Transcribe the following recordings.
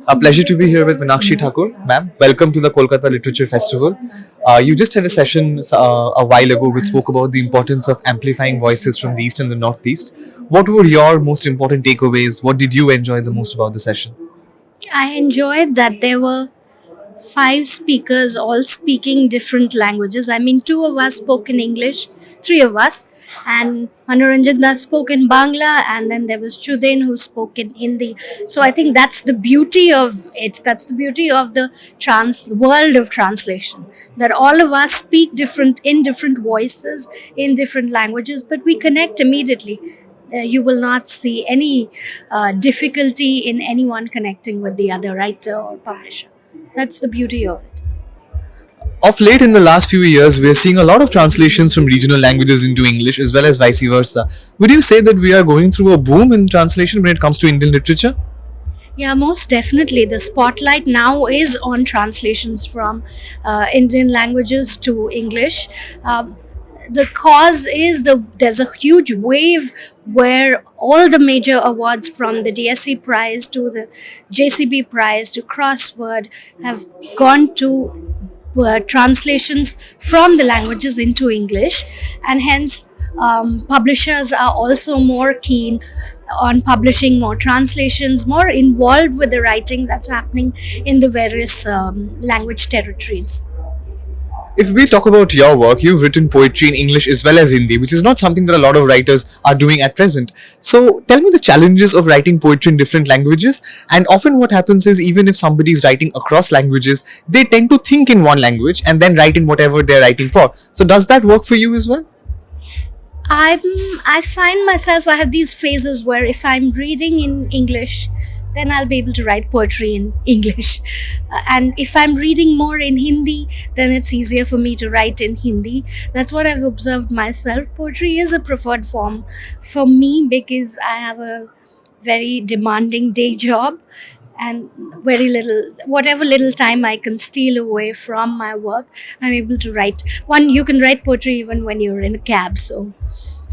A pleasure to be here with Minakshi Thakur. Ma'am, welcome to the Kolkata Literature Festival. You just had a session a while ago which spoke about the importance of amplifying voices from the East and the Northeast. What were your most important takeaways? What did you enjoy the most about the session? I enjoyed that there were five speakers all speaking different languages. I mean, two of us spoke in English, three of us, and Manoranjan Das spoke in Bangla, and then there was Chudain who spoke in Hindi. So I think that's the beauty of it. That's the beauty of the world of translation. That all of us speak different in different voices, in different languages, but we connect immediately. You will not see any difficulty in anyone connecting with the other writer or publisher. That's the beauty of it. Of late, in the last few years, we are seeing a lot of translations from regional languages into English as well as vice versa. Would you say that we are going through a boom in translation when it comes to Indian literature? Yeah, most definitely. The spotlight now is on translations from Indian languages to English. The cause is there's a huge wave where all the major awards from the DSC prize to the JCB prize to Crossword have gone to translations from the languages into English, and hence publishers are also more keen on publishing more translations, more involved with the writing that's happening in the various language territories. If we talk about your work, you've written poetry in English as well as Hindi, which is not something that a lot of writers are doing at present. So tell me the challenges of writing poetry in different languages. And often what happens is, even if somebody is writing across languages, they tend to think in one language and then write in whatever they're writing for. So does that work for you as well? I find myself, I have these phases where if I'm reading in English, then I'll be able to write poetry in English. And if I'm reading more in Hindi, then it's easier for me to write in Hindi. That's what I've observed myself. Poetry is a preferred form for me because I have a very demanding day job, and very little, whatever little time I can steal away from my work, I'm able to write. You can write poetry even when you're in a cab, so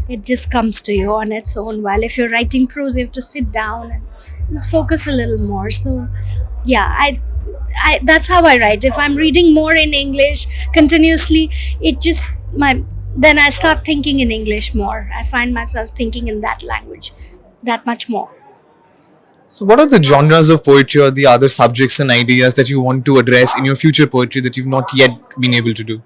it just comes to you on its own. While if you're writing prose, you have to sit down and just focus a little more. So yeah, I that's how I write. If I'm reading more in English continuously, it just then I start thinking in English more. I find myself thinking in that language that much more. So what are the genres of poetry or the other subjects and ideas that you want to address in your future poetry that you've not yet been able to do?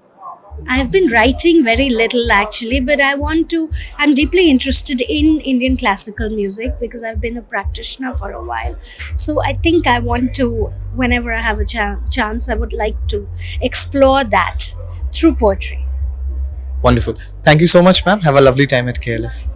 I've been writing very little actually, but I'm deeply interested in Indian classical music because I've been a practitioner for a while. So I think I want to, whenever I have a chance, I would like to explore that through poetry. Wonderful. Thank you so much, ma'am. Have a lovely time at KLF.